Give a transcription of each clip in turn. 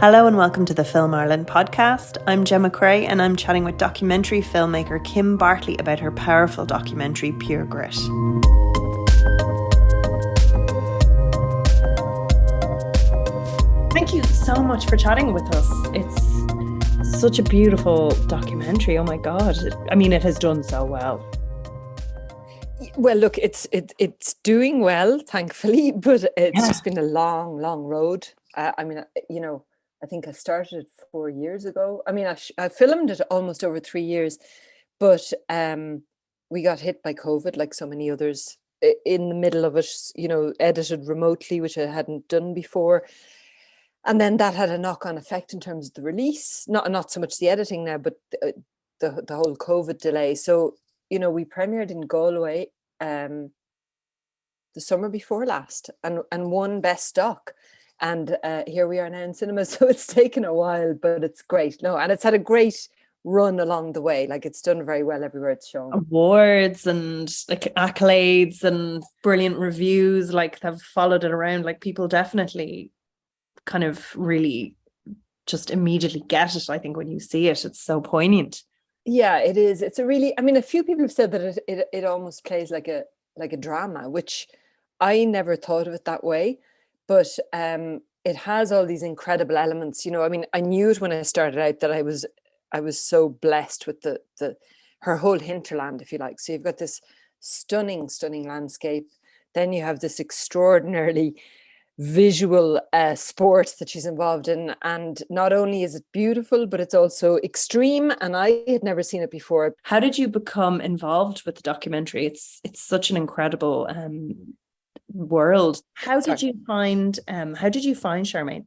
Hello and welcome to the Film Ireland podcast. I'm Gemma Creagh and I'm chatting with documentary filmmaker Kim Bartley about her powerful documentary Pure Grit. Thank you so much for chatting with us. It's such a beautiful documentary. Oh my God. It has done so well. Well, look, it's doing well, thankfully, but it's just been a long road. I think I started 4 years ago. I filmed it almost over 3 years, but we got hit by COVID like so many others in the middle of it, edited remotely, which I hadn't done before. And then that had a knock-on effect in terms of the release, not so much the editing now, but the whole COVID delay. So, we premiered in Galway the summer before last and won Best Doc. And here we are now in cinema. So it's taken a while, but it's great. No, and it's had a great run along the way. Like, it's done very well everywhere it's shown. Awards and like accolades and brilliant reviews, like, have followed it around. Like, people definitely kind of really just immediately get it. I think when you see it, it's so poignant. Yeah, it is. It's a few people have said that it almost plays like a drama, which I never thought of it that way. But it has all these incredible elements. I knew it when I started out that I was so blessed with her whole hinterland, if you like. So you've got this stunning landscape. Then you have this extraordinarily visual sport that she's involved in. And not only is it beautiful, but it's also extreme. And I had never seen it before. How did you become involved with the documentary? It's such an incredible world. How did you find Sharmaine?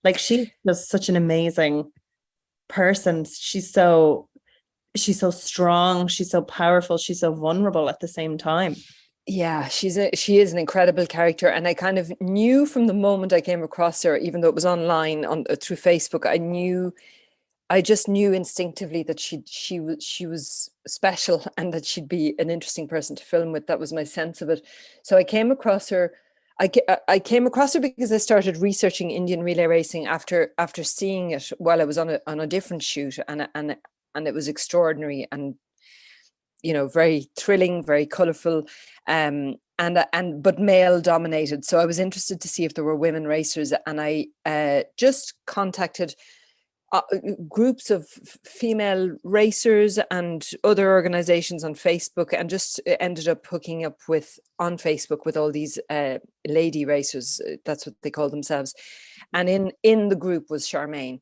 Like, she's just such an amazing person. She's so strong, she's so powerful, she's so vulnerable at the same time. Yeah, she is an incredible character, and I kind of knew from the moment I came across her, even though it was online through Facebook. I just knew instinctively that she was special and that she'd be an interesting person to film with. That was my sense of it. So I came across her. I came across her because I started researching Indian relay racing after seeing it while I was on a different shoot, and it was extraordinary and very thrilling, very colourful, but male dominated. So I was interested to see if there were women racers, and I just contacted groups of female racers and other organizations on Facebook, and just ended up hooking up on Facebook with all these lady racers. That's what they call themselves. And in the group was Sharmaine,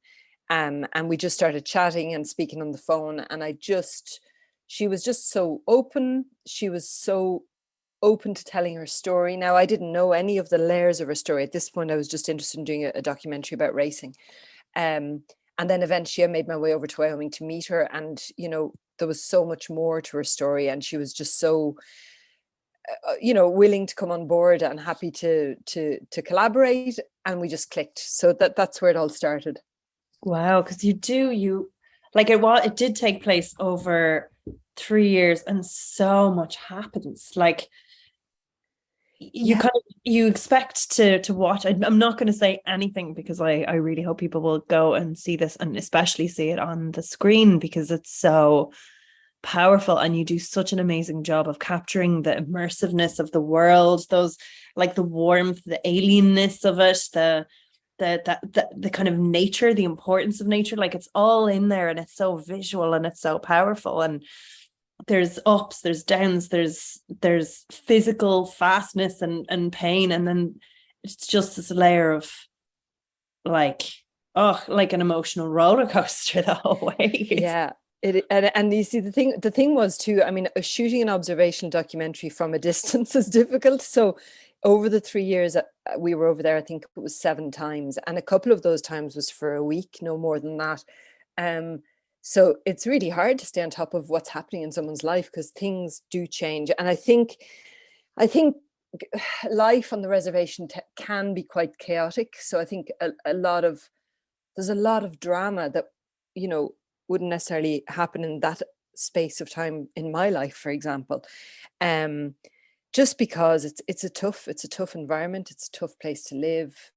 and we just started chatting and speaking on the phone, and she was just so open. She was so open to telling her story. Now, I didn't know any of the layers of her story. At this point, I was just interested in doing a documentary about racing. And then eventually I made my way over to Wyoming to meet her. And, there was so much more to her story. And she was just so, willing to come on board and happy to collaborate. And we just clicked. So that's where it all started. Wow. Because it did take place over 3 years, and so much happens. Like, you expect to watch. I'm not going to say anything because I really hope people will go and see this, and especially see it on the screen, because it's so powerful, and you do such an amazing job of capturing the immersiveness of the world, those, like, the warmth, the alienness of it, the kind of nature, the importance of nature. Like, it's all in there, and it's so visual and it's so powerful. And there's ups, there's downs, there's physical fastness and pain, and then it's just this layer of like an emotional roller coaster the whole way. Yeah. And you see, the thing was too, shooting an observational documentary from a distance is difficult. So over the 3 years we were over there, I think it was 7 times, and a couple of those times was for a week, no more than that. So it's really hard to stay on top of what's happening in someone's life, because things do change. And I think life on the reservation can be quite chaotic. So I think there's a lot of drama that, wouldn't necessarily happen in that space of time in my life, for example. Just because it's a tough environment. It's a tough place to live.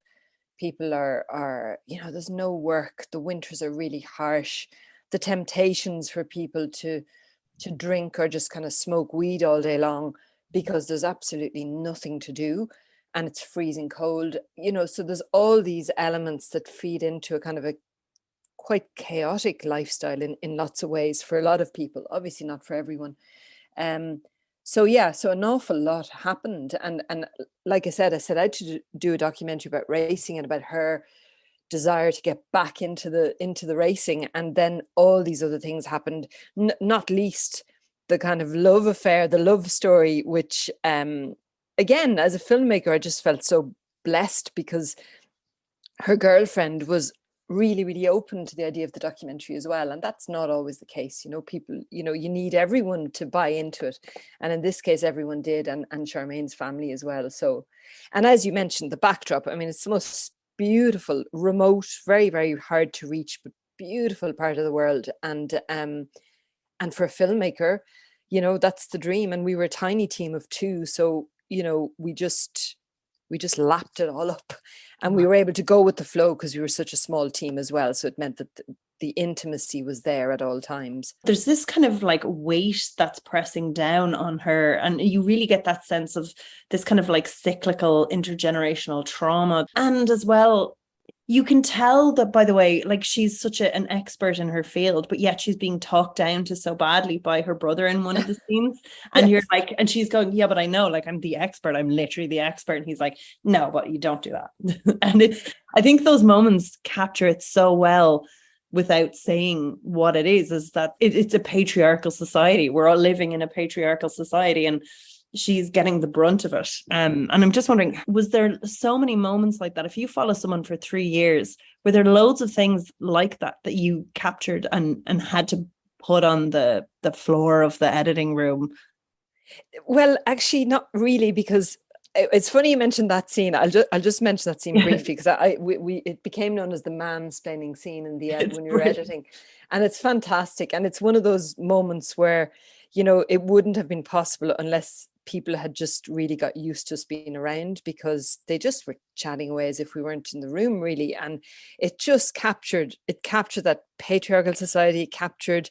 people are, there's no work, the winters are really harsh, the temptations for people to drink or just kind of smoke weed all day long because there's absolutely nothing to do and it's freezing cold, so there's all these elements that feed into a kind of a quite chaotic lifestyle in lots of ways for a lot of people, obviously not for everyone. So yeah, so an awful lot happened, and like I set out to do a documentary about racing and about her desire to get back into the racing, and then all these other things happened, not least the kind of love affair, the love story, which again, as a filmmaker, I just felt so blessed because her girlfriend was really, really open to the idea of the documentary as well. And that's not always the case. People, you need everyone to buy into it. And in this case, everyone did, and Sharmaine's family as well. So, and as you mentioned, the backdrop, I mean, it's the most beautiful, remote, very, very hard to reach, but beautiful part of the world. And for a filmmaker, that's the dream. And we were a tiny team of two. So, we just lapped it all up, and we were able to go with the flow because we were such a small team as well. So it meant that the intimacy was there at all times. There's this kind of like weight that's pressing down on her, and you really get that sense of this kind of like cyclical intergenerational trauma. And as well, you can tell that, by the way, like she's such an expert in her field, but yet she's being talked down to so badly by her brother in one of the scenes. And you're like, and she's going, yeah, but I know, like, I'm the expert. I'm literally the expert. And he's like, no, but you don't do that. And I think those moments capture it so well without saying what it is that it's a patriarchal society. We're all living in a patriarchal society, and she's getting the brunt of it. And I'm just wondering, was there so many moments like that? If you follow someone for 3 years, were there loads of things like that you captured and had to put on the floor of the editing room? Well, actually, not really, because it's funny you mentioned that scene. I'll just mention that scene briefly, because it became known as the mansplaining scene in the end when we were editing, and it's fantastic. And it's one of those moments where, it wouldn't have been possible unless people had just really got used to us being around, because they just were chatting away as if we weren't in the room, really. And it just captured that patriarchal society, it captured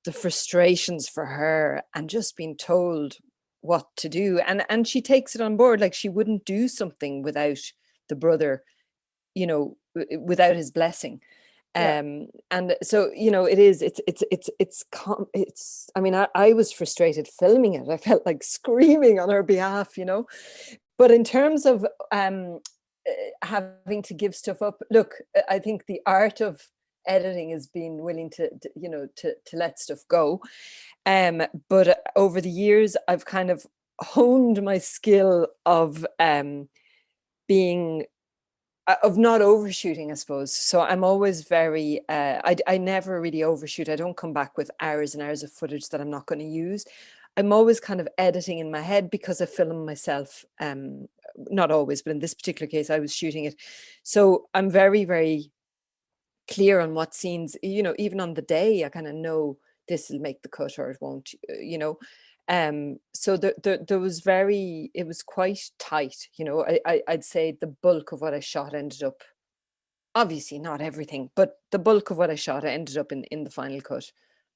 the frustrations for her and just being told what to do, and she takes it on board. Like, she wouldn't do something without the brother, without his blessing. And so, it's I mean, I was frustrated filming it. I felt like screaming on her behalf, but in terms of having to give stuff up, look, I think the art of editing is being willing to let stuff go. But over the years, I've kind of honed my skill of being of not overshooting, I suppose. So I'm always very I never really overshoot. I don't come back with hours and hours of footage that I'm not going to use. I'm always kind of editing in my head because I film myself. Not always, but in this particular case, I was shooting it. So I'm very, very clear on what scenes, even on the day, I kind of know this will make the cut or it won't, so there was it was quite tight. I'd say the bulk of what I shot ended up, obviously not everything, but the bulk of what I shot ended up in the final cut.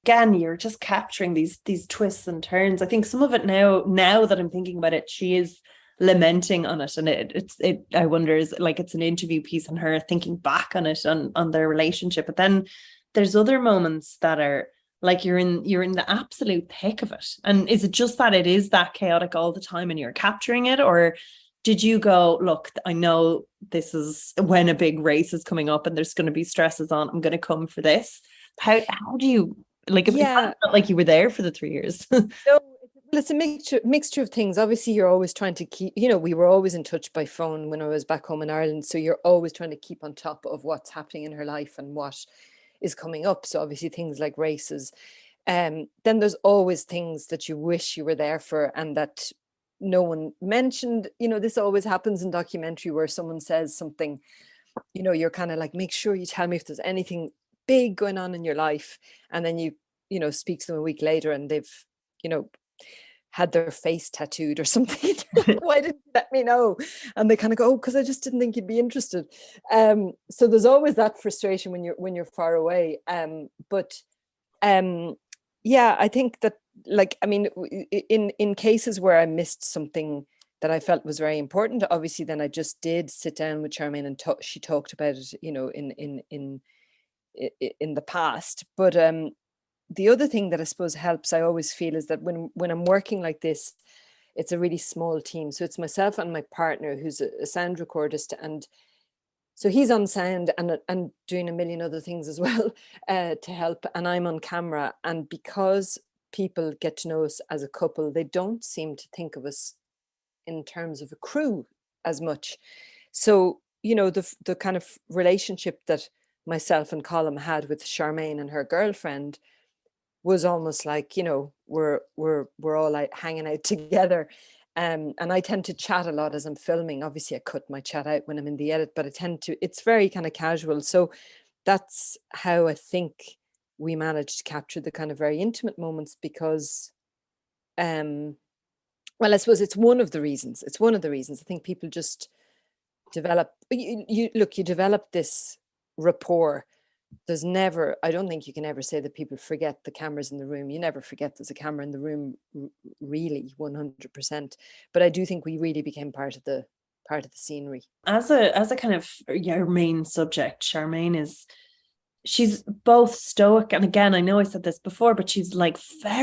Again, you're just capturing these twists and turns. I think some of it now that I'm thinking about it, she is lamenting on it, and it I wonder, is like it's an interview piece on her thinking back on it, on their relationship. But then there's other moments that are like you're in the absolute thick of it, and is it just that it is that chaotic all the time and you're capturing it, or did you go, look, I know this is when a big race is coming up and there's going to be stresses on, I'm going to come for this? How do you, like, it felt like you were there for the 3 years? No, it's a mixture of things. Obviously, you're always trying to keep, we were always in touch by phone when I was back home in Ireland. So you're always trying to keep on top of what's happening in her life and what is coming up. So obviously things like races. Then there's always things that you wish you were there for and that no one mentioned. This always happens in documentary where someone says something, you're kind of like, make sure you tell me if there's anything big going on in your life. And then you speak to them a week later and they've, had their face tattooed or something. Like, why didn't you let me know? And they kind of go, oh, because I just didn't think you'd be interested. So there's always that frustration when you're far away. But yeah, I think that, like, I mean, in cases where I missed something that I felt was very important, obviously then I just did sit down with Sharmaine and she talked about it, you know, in the past. But the other thing that I suppose helps, I always feel, is that when I'm working like this, it's a really small team. So it's myself and my partner, who's a sound recordist, and so he's on sound and doing a million other things as well to help, and I'm on camera. And because people get to know us as a couple, they don't seem to think of us in terms of a crew as much. So, you know, the kind of relationship that myself and Colm had with Sharmaine and her girlfriend was almost like, you know, we're all like hanging out together. And I tend to chat a lot as I'm filming. Obviously I cut my chat out when I'm in the edit, but it's very kind of casual. So that's how I think we managed to capture the kind of very intimate moments, because well, I suppose it's one of the reasons. I think people just develop, you develop this rapport. There's never, I don't think you can ever say that people forget the cameras in the room. You never forget there's a camera in the room, really, 100%. But I do think we really became part of the scenery. As a kind of your main subject, she's both stoic, and again, I know I said this before, but she's like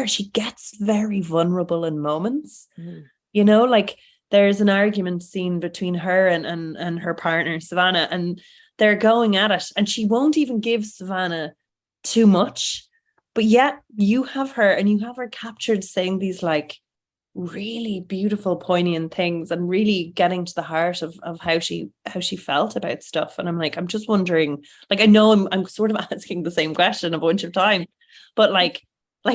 she gets very vulnerable in moments. You know, like there's an argument scene between her and her partner Savannah, and they're going at it, and she won't even give Savannah too much, but yet you have her captured saying these like really beautiful, poignant things, and really getting to the heart of how she felt about stuff. And I'm like, I'm just wondering, like, I know I'm sort of asking the same question a bunch of times, but like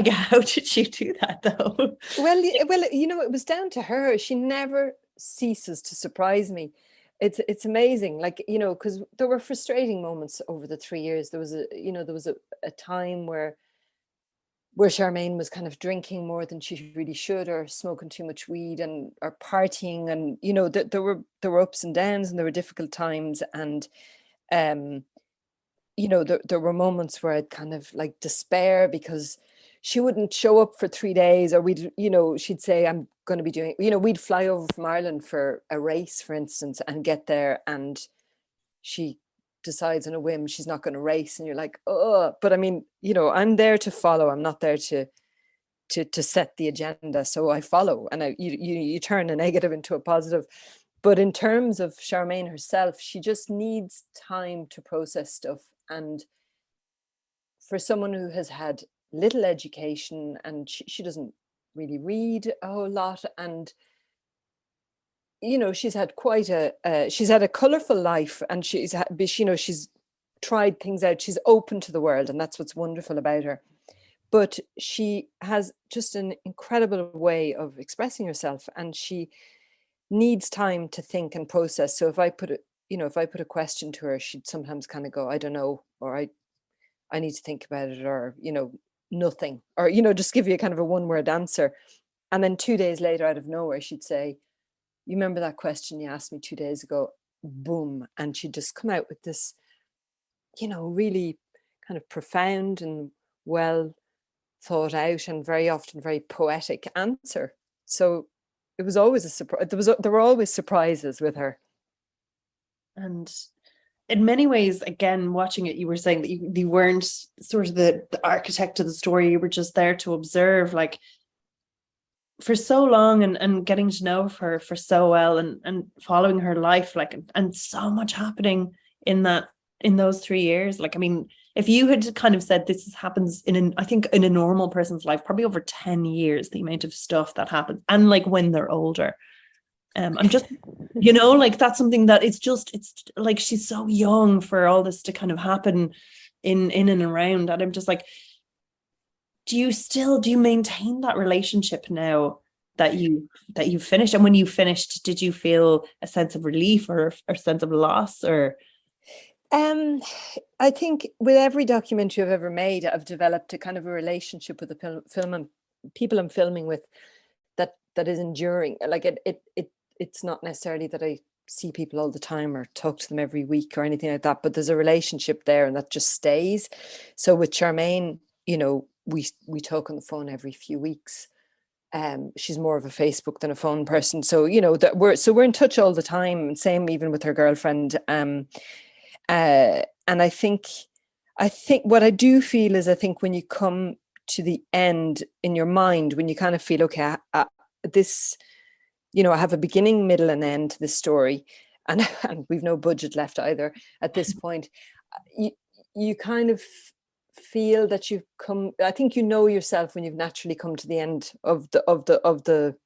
how did she do that though? Well, you know, it was down to her. She never ceases to surprise me. It's amazing, like, you know, because there were frustrating moments over the 3 years. There was a time where Sharmaine was kind of drinking more than she really should, or smoking too much weed, or partying, and you know, there were ups and downs, and there were difficult times, and you know, there were moments where I'd kind of like despair because she wouldn't show up for 3 days, or she'd say, I'm going to be doing, you know, we'd fly over from Ireland for a race, for instance, and get there, and she decides on a whim she's not going to race, and you're like, oh, but I mean, you know, I'm there to follow. I'm not there to set the agenda. So I follow, and you turn a negative into a positive. But in terms of Sharmaine herself, she just needs time to process stuff. And for someone who has had little education, and she doesn't really read a whole lot, and you know, she's had a colorful life, and she's tried things out. She's open to the world, and that's what's wonderful about her. But she has just an incredible way of expressing herself, and she needs time to think and process. So if I put a question to her, she'd sometimes kind of go, I don't know, or I need to think about it, or, you know, nothing, or, you know, just give you a kind of a one-word answer. And then 2 days later, out of nowhere, she'd say, you remember that question you asked me 2 days ago? Boom. And she'd just come out with this, you know, really kind of profound and well thought out, and very often very poetic answer. So it was always a surprise. There were always surprises with her. And in many ways, again, watching it, you were saying that you weren't sort of the architect of the story. You were just there to observe, like, for so long, and getting to know her for so well, and following her life, like, and so much happening in those 3 years. Like, I mean, if you had kind of said this happens I think in a normal person's life, probably over 10 years, the amount of stuff that happens, and like when they're older. I'm just, you know, like, that's something that it's like, she's so young for all this to kind of happen in and around. And I'm just like, do you maintain that relationship now that you've finished? And when you finished, did you feel a sense of relief or a sense of loss, or? I think with every documentary I've ever made, I've developed a kind of a relationship with the film and people I'm filming with that that is enduring. Like it's not necessarily that I see people all the time or talk to them every week or anything like that, but there's a relationship there and that just stays. So with Sharmaine, you know, we talk on the phone every few weeks. She's more of a Facebook than a phone person, so you know that we're in touch all the time. Same even with her girlfriend. And I think what I do feel is, I think when you come to the end in your mind, when you kind of feel, okay, this, you know, I have a beginning, middle, and end to this story, and we've no budget left either at this point. You kind of feel that you've come. I think you know yourself when you've naturally come to the end of the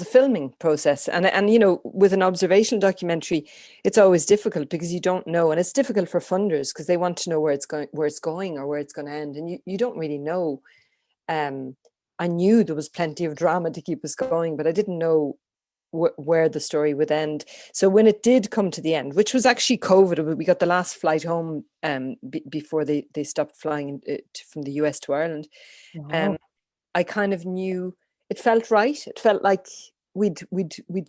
filming process, and you know, with an observational documentary, it's always difficult because you don't know, and it's difficult for funders because they want to know where it's going, or where it's going to end, and you don't really know. I knew there was plenty of drama to keep us going, but I didn't know where the story would end. So when it did come to the end, which was actually COVID, we got the last flight home before they stopped flying from the US to Ireland. Wow. I kind of knew it felt right. It felt like we'd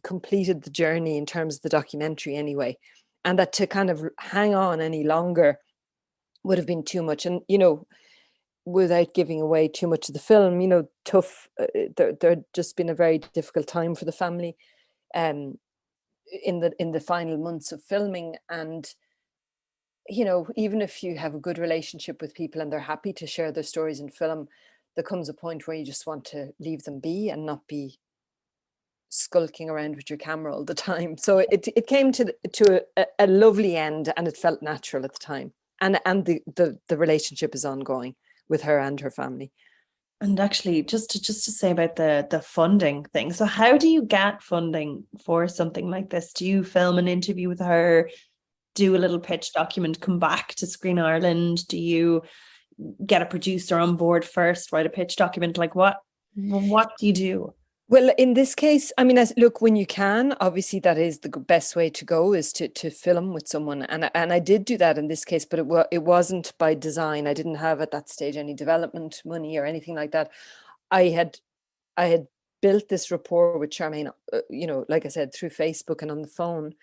completed the journey in terms of the documentary anyway, and that to kind of hang on any longer would have been too much. And you know, without giving away too much of the film, you know, tough. There just been a very difficult time for the family, in the final months of filming. And you know, even if you have a good relationship with people and they're happy to share their stories in film, there comes a point where you just want to leave them be and not be skulking around with your camera all the time. So it came to a lovely end, and it felt natural at the time. And the relationship is ongoing with her and her family. And actually, just to say about the funding thing. So how do you get funding for something like this? Do you film an interview with her, do a little pitch document, come back to Screen Ireland? Do you get a producer on board first, write a pitch document? Like what do you do? Well, in this case, I mean, look, when you can, obviously that is the best way to go, is to film with someone, and I did do that in this case, but it wasn't by design. I didn't have at that stage any development money or anything like that. I had built this rapport with Sharmaine, you know, like I said, through Facebook and on the phone,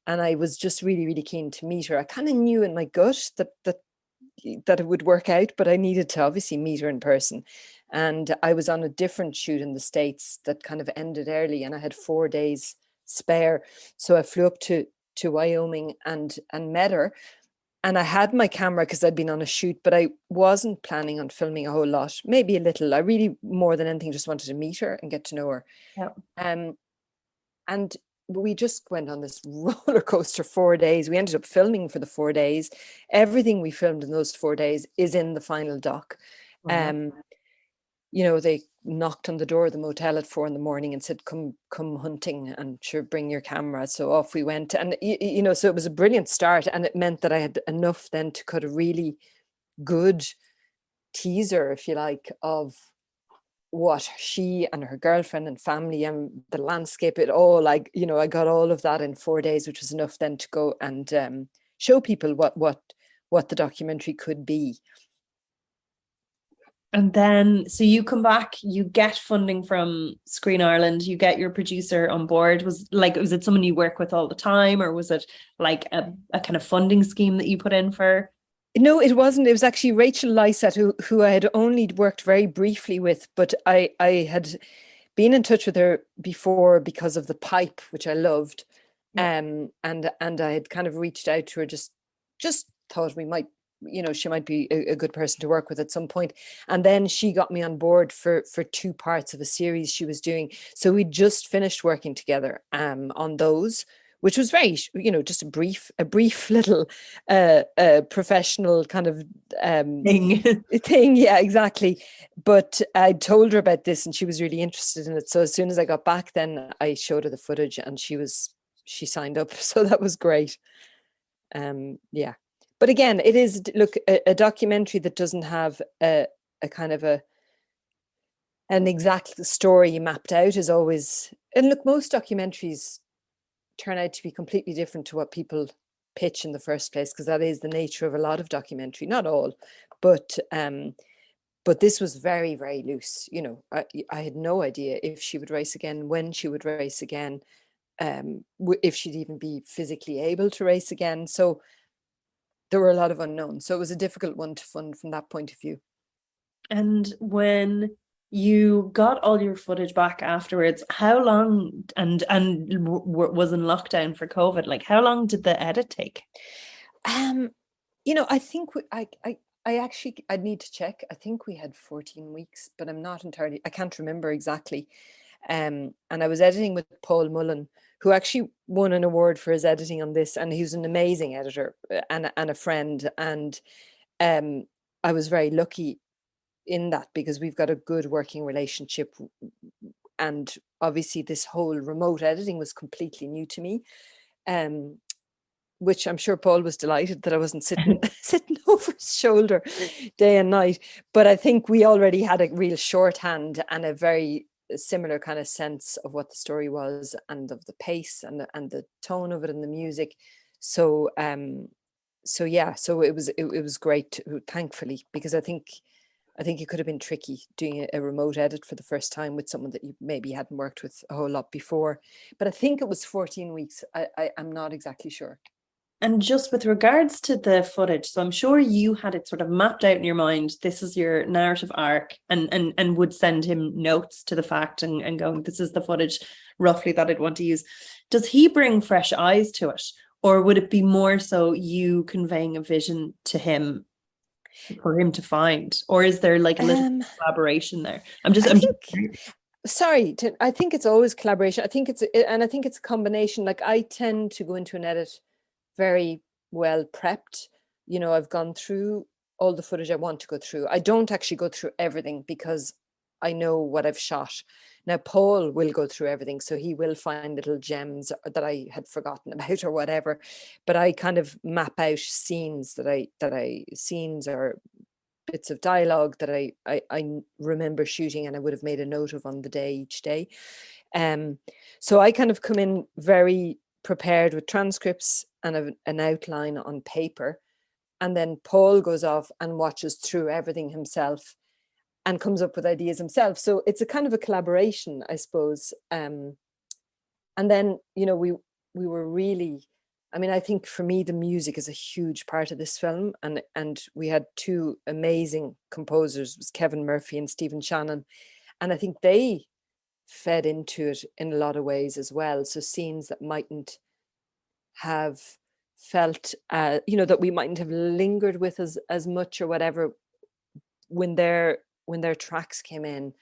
and I was just really, really keen to meet her. I kind of knew in my gut that it would work out, but I needed to obviously meet her in person. And I was on a different shoot in the States that kind of ended early, and I had 4 days spare. So I flew up to Wyoming and met her. And I had my camera because I'd been on a shoot, but I wasn't planning on filming a whole lot, maybe a little. I really, more than anything, just wanted to meet her and get to know her. Yeah. And we just went on this roller coaster 4 days. We ended up filming for the 4 days. Everything we filmed in those 4 days is in the final doc. Wow. You know, they knocked on the door of the motel at 4 a.m. and said, come hunting, and sure, bring your camera. So off we went. And, you know, so it was a brilliant start. And it meant that I had enough then to cut a really good teaser, if you like, of what she and her girlfriend and family and the landscape, it all, like, you know, I got all of that in 4 days, which was enough then to go and show people what the documentary could be. And then, so you come back, you get funding from Screen Ireland, you get your producer on board. Was it someone you work with all the time, or was it like a kind of funding scheme that you put in for? No, it wasn't. It was actually Rachel Lysett, who I had only worked very briefly with, but I had been in touch with her before because of The Pipe, which I loved. Yeah. And I had kind of reached out to her, just thought we might, you know, she might be a good person to work with at some point. And then she got me on board for 2 parts of a series she was doing. So we just finished working together on those, which was very, you know, just a brief little professional kind of Thing. thing. Yeah, exactly. But I told her about this and she was really interested in it. So as soon as I got back, then I showed her the footage and she signed up. So that was great. Yeah. But again, it is, look, a documentary that doesn't have a kind of an exact story mapped out is always, and look, most documentaries turn out to be completely different to what people pitch in the first place, because that is the nature of a lot of documentary, not all, but but this was very, very loose. You know, I had no idea if she would race again, when she would race again, if she'd even be physically able to race again. So there were a lot of unknowns. So it was a difficult one to fund from that point of view. And when you got all your footage back afterwards, how long, was in lockdown for COVID, like how long did the edit take? You know, I think I actually, I'd need to check. I think we had 14 weeks, but I'm not entirely, I can't remember exactly. And I was editing with Paul Mullen, who actually won an award for his editing on this, and he was an amazing editor, and a friend. And I was very lucky in that, because we've got a good working relationship. And obviously this whole remote editing was completely new to me. Which I'm sure Paul was delighted that I wasn't sitting over his shoulder day and night. But I think we already had a real shorthand and a very similar kind of sense of what the story was, and of the pace and the tone of it and the music. So yeah, so it was great, thankfully, because I think it could have been tricky doing a remote edit for the first time with someone that you maybe hadn't worked with a whole lot before. But I think it was 14 weeks. I'm not exactly sure. And just with regards to the footage, so I'm sure you had it sort of mapped out in your mind. This is your narrative arc, and would send him notes to the fact, and going, this is the footage roughly that I'd want to use. Does he bring fresh eyes to it, or would it be more so you conveying a vision to him for him to find, or is there like a little collaboration there? I think it's always collaboration. I think it's a combination. Like, I tend to go into an edit very well prepped. You know, I've gone through all the footage I want to go through. I don't actually go through everything, because I know what I've shot. Now, Paul will go through everything, so he will find little gems that I had forgotten about or whatever. But I kind of map out scenes scenes or bits of dialogue that I remember shooting, and I would have made a note of on the day, each day. So I kind of come in very prepared with transcripts and an outline on paper, and then Paul goes off and watches through everything himself and comes up with ideas himself. So it's a kind of a collaboration, I suppose. And then, you know, we were really, I mean, I think for me the music is a huge part of this film, and we had two amazing composers, it was Kevin Murphy and Stephen Shannon, and I think they fed into it in a lot of ways as well. So scenes that mightn't have felt, you know, that we mightn't have lingered with as much or whatever, when their tracks came in,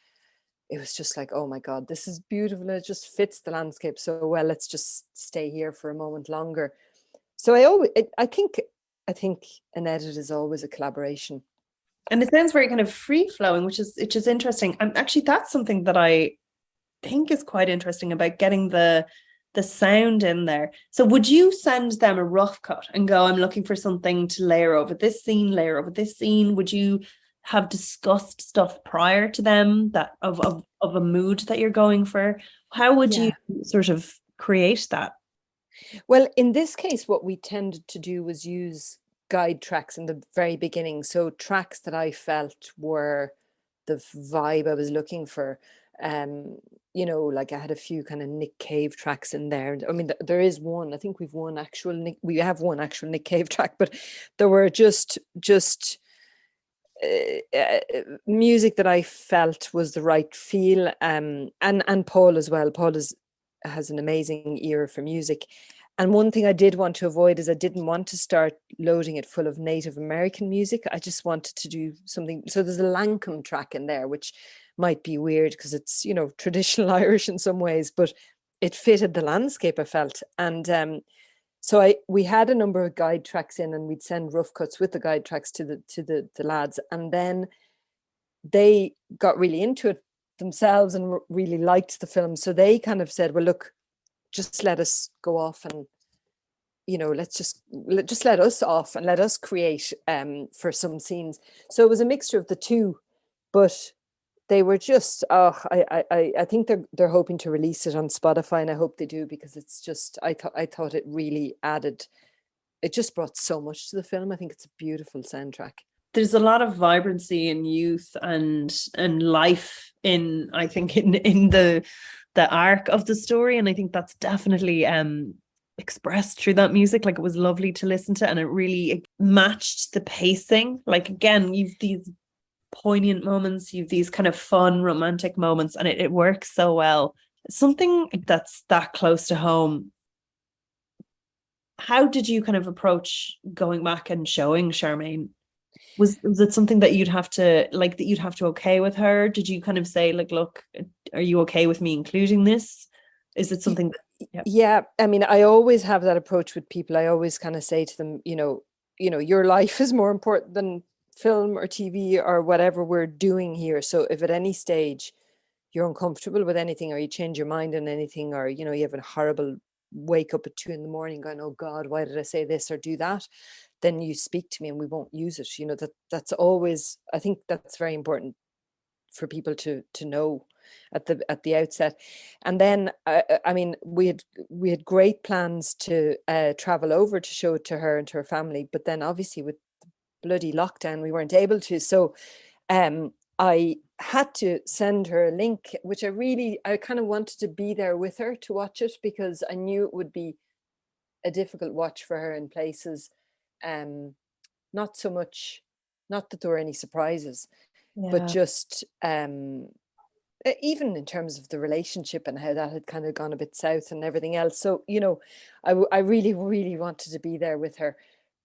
it was just like, oh my God, this is beautiful. It just fits the landscape so well. Let's just stay here for a moment longer. So I think an edit is always a collaboration. And it sounds very kind of free flowing, which is interesting. And actually, that's something that I think is quite interesting about getting the sound in there. So would you send them a rough cut and go, I'm looking for something to layer over this scene, layer over this scene? Would you have discussed stuff prior to them that of a mood that you're going for? How would you sort of create that? Well, in this case, what we tended to do was use guide tracks in the very beginning. So tracks that I felt were the vibe I was looking for. You know, like I had a few kind of Nick Cave tracks in there. I mean, there is one, I think we have one actual Nick Cave track, but there were just music that I felt was the right feel. And Paul as well. Paul has an amazing ear for music. And one thing I did want to avoid is I didn't want to start loading it full of Native American music. I just wanted to do something. So there's a Lankum track in there, which might be weird because it's, you know, traditional Irish in some ways, but it fitted the landscape, I felt. And so we had a number of guide tracks in, and we'd send rough cuts with the guide tracks to the lads. And then they got really into it themselves and really liked the film. So they kind of said, well, look, just let us go off and, you know, just let us off and let us create for some scenes. So it was a mixture of the two, but they were just, I think they're hoping to release it on Spotify, and I hope they do, because it's just, I thought it really added, it just brought so much to the film. I think it's a beautiful soundtrack. there's a lot of vibrancy and youth and life in, I think, in the arc of the story, and I think that's definitely expressed through that music. Like, it was lovely to listen to, and it matched the pacing. Like, again, you've these poignant moments, you've these kind of fun romantic moments, and it works so well. Something that's that close to home. How did you kind of approach going back and showing Sharmaine? Was it something that you'd have to like, that you'd have to okay with her? Did you kind of say, like, look, are you okay with me including this? Is it something that, yeah. Yeah, I mean, I always have that approach with people. I always kind of say to them, your life is more important than film or TV or whatever we're doing here. So if at any stage you're uncomfortable with anything, or you change your mind on anything, or you have a horrible wake up at 2 a.m. going, oh God, why did I say this or do that? Then you speak to me and we won't use it. That's always, I think that's very important for people to know at the outset. And then I mean, we had great plans to travel over to show it to her and to her family, but then obviously with the bloody lockdown we weren't able to. So I had to send her a link, which I kind of wanted to be there with her to watch it, because I knew it would be a difficult watch for her in places. Not so much, not that there were any surprises, but just even in terms of the relationship and how that had kind of gone a bit south and everything else. So, I really, really wanted to be there with her,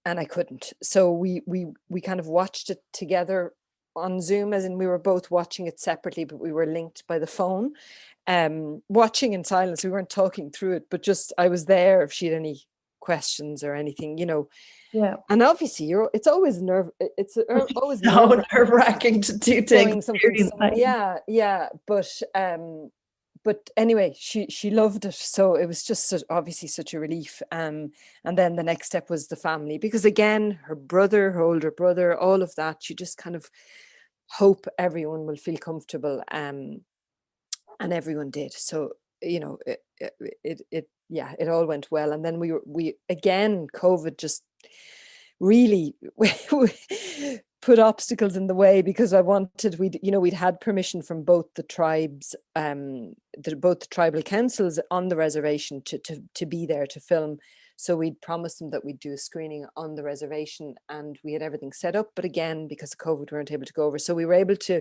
and I couldn't. So we kind of watched it together on Zoom, as in we were both watching it separately, but we were linked by the phone, watching in silence. We weren't talking through it, but just I was there if she had any questions or anything, Yeah. And obviously, it's always always So nerve-wracking to doing something. experience that. Yeah. But anyway, she loved it, so it was just obviously such a relief. And then the next step was the family, because again, her brother, her older brother, all of that. You just kind of hope everyone will feel comfortable, and everyone did. So it all went well. And then we again, COVID just really put obstacles in the way, because we'd had permission from both the tribes, both the tribal councils on the reservation to be there to film. So we'd promised them that we'd do a screening on the reservation, and we had everything set up. But again, because of COVID, we weren't able to go over. So we were able to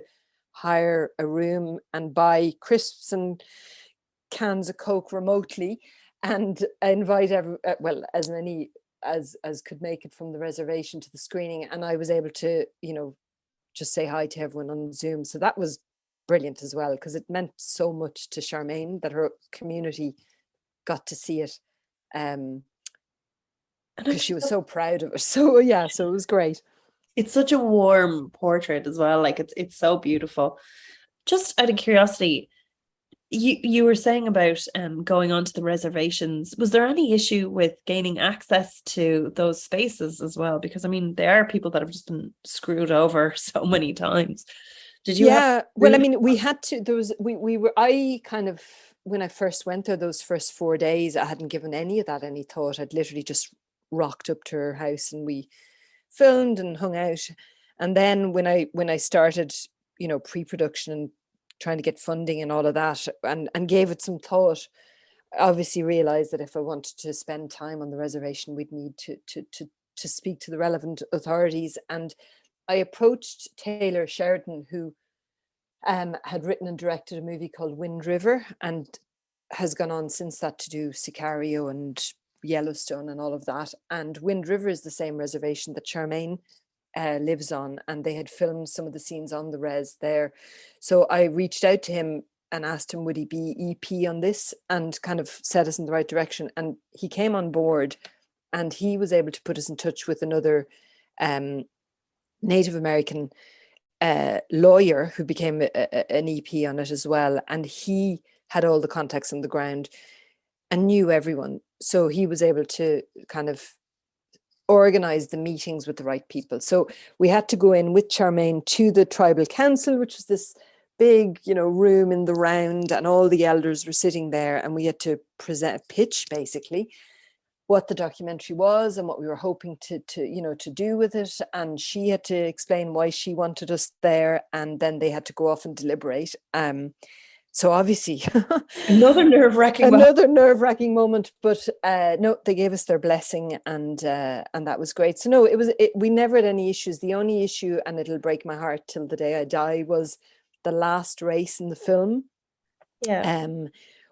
hire a room and buy crisps and cans of Coke remotely, and invite as many as could make it from the reservation to the screening. And I was able to just say hi to everyone on Zoom. So that was brilliant as well, because it meant so much to Sharmaine that her community got to see it, because she was so proud of it. So yeah, so it was great. It's such a warm portrait as well. Like, it's so beautiful. Just out of curiosity, you were saying about going onto the reservations. Was there any issue with gaining access to those spaces as well? Because I mean, there are people that have just been screwed over so many times. Did you have well, I mean, we had to, there was, we were, I kind of, when I first went there, those first 4 days, I hadn't given any of that any thought. I'd literally just rocked up to her house and we filmed and hung out. And then when I started, pre-production and trying to get funding and all of that, and gave it some thought, obviously realized that if I wanted to spend time on the reservation, we'd need to speak to the relevant authorities. And I approached Taylor Sheridan, who had written and directed a movie called Wind River, and has gone on since that to do Sicario and Yellowstone and all of that. And Wind River is the same reservation that Sharmaine lives on, and they had filmed some of the scenes on the res there. So I reached out to him and asked him would he be EP on this, and kind of set us in the right direction. And he came on board, and he was able to put us in touch with another Native American lawyer who became an EP on it as well. And he had all the contacts on the ground and knew everyone. So he was able to kind of organize the meetings with the right people. So we had to go in with Sharmaine to the tribal council, which was this big, room in the round, and all the elders were sitting there, and we had to pitch basically what the documentary was and what we were hoping to do with it, and she had to explain why she wanted us there, and then they had to go off and deliberate. So obviously Another nerve-wracking moment. another nerve-wracking moment, but no, they gave us their blessing, and that was great. So no, we never had any issues. The only issue, and it'll break my heart till the day I die, was the last race in the film. Yeah.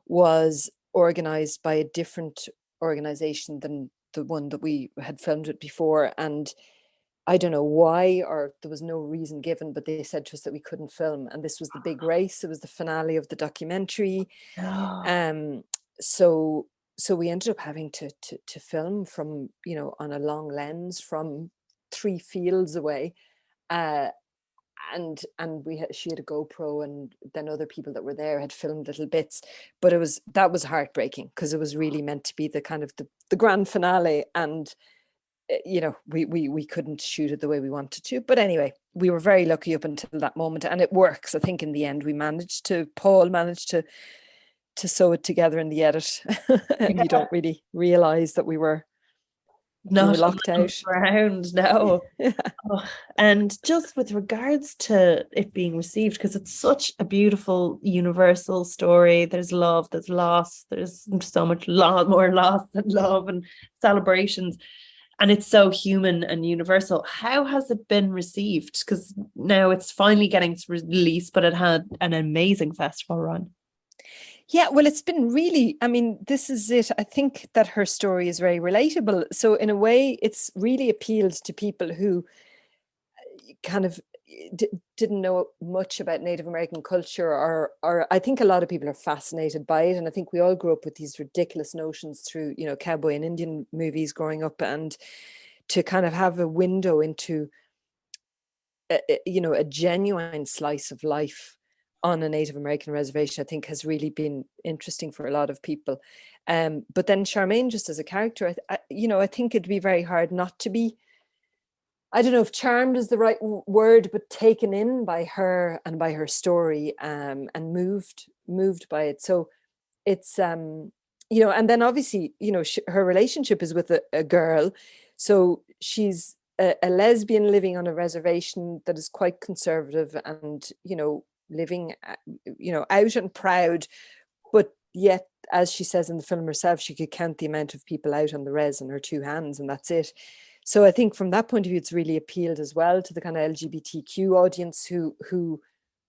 Was organized by a different organization than the one that we had filmed it before, and I don't know why, or there was no reason given, but they said to us that we couldn't film, and this was the big race. It was the finale of the documentary. So we ended up having to film from, on a long lens from 3 fields away, and she had a GoPro, and then other people that were there had filmed little bits, but that was heartbreaking, because it was really meant to be the kind of the grand finale, and we couldn't shoot it the way we wanted to. But anyway, we were very lucky up until that moment, and it works. I think in the end Paul managed to sew it together in the edit. And you don't really realize that we were locked out. Around, no. Yeah. And just with regards to it being received, because it's such a beautiful universal story. There's love, there's loss, there's so much more loss than love, and celebrations. And it's so human and universal. How has it been received? Because now it's finally getting its release, but it had an amazing festival run. Yeah, well, it's been really, this is it. I think that her story is very relatable. So in a way, it's really appealed to people who kind of didn't know much about Native American culture, or I think a lot of people are fascinated by it. And I think we all grew up with these ridiculous notions through, cowboy and Indian movies growing up, and to kind of have a window into, a genuine slice of life on a Native American reservation, I think has really been interesting for a lot of people. But then Sharmaine, just as a character, I think it'd be very hard not to be, I don't know if charmed is the right word, but taken in by her and by her story, and moved by it. So it's, and then obviously, her relationship is with a girl. So she's a lesbian living on a reservation that is quite conservative, and, living, out and proud, but yet, as she says in the film herself, she could count the amount of people out on the res on her 2 hands, and that's it. So I think from that point of view, it's really appealed as well to the kind of LGBTQ audience who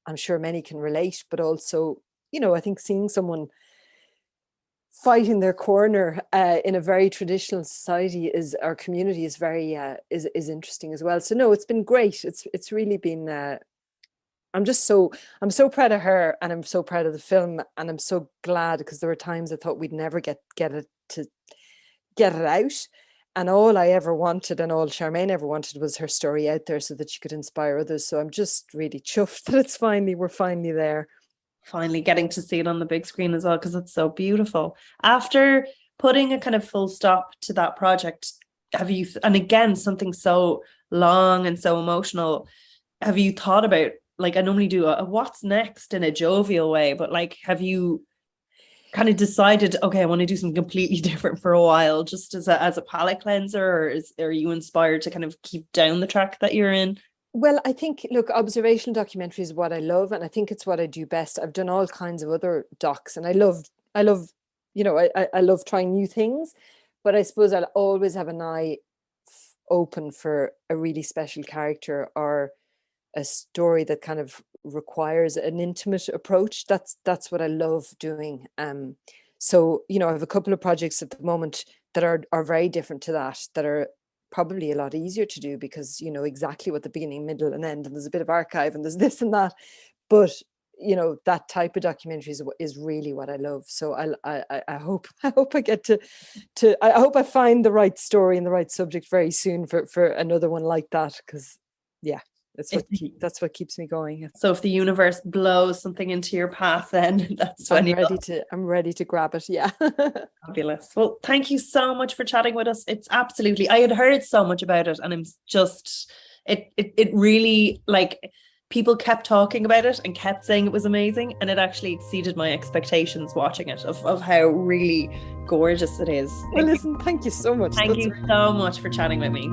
I'm sure many can relate, but also, I think seeing someone fighting their corner in a very traditional society our community is very is interesting as well. So no, it's been great. It's really been. I'm so proud of her, and I'm so proud of the film, and I'm so glad, because there were times I thought we'd never get it out, and all I ever wanted, and all Sharmaine ever wanted, was her story out there so that she could inspire others. So I'm just really chuffed that we're finally there. Finally getting to see it on the big screen as well, because it's so beautiful. After putting a kind of full stop to that project, and again, something so long and so emotional, have you thought about, like, I normally do a what's next in a jovial way, but like, have you kind of decided, okay, I want to do something completely different for a while, just as a palate cleanser, or are you inspired to kind of keep down the track that you're in? Well, I think, look, observational documentary is what I love, and I think it's what I do best. I've done all kinds of other docs, and I love, I love trying new things, but I suppose I'll always have an eye open for a really special character, or a story that kind of requires an intimate approach. That's what I love doing. So, I have a couple of projects at the moment that are very different to that are probably a lot easier to do, because you know exactly what the beginning, middle, and end, and there's a bit of archive, and there's this and that. But that type of documentary is really what I love. So I hope I get to I hope I find the right story and the right subject very soon for another one like that, because that's what keeps me going. So if the universe blows something into your path, then that's when I'm ready to grab it. Yeah. Fabulous. Well, thank you so much for chatting with us. It's absolutely, I had heard so much about it, and I'm just, it really, like, people kept talking about it and kept saying it was amazing, and it actually exceeded my expectations watching it of how really gorgeous it is. Well, listen, thank you so much. Thank you so much for chatting with me.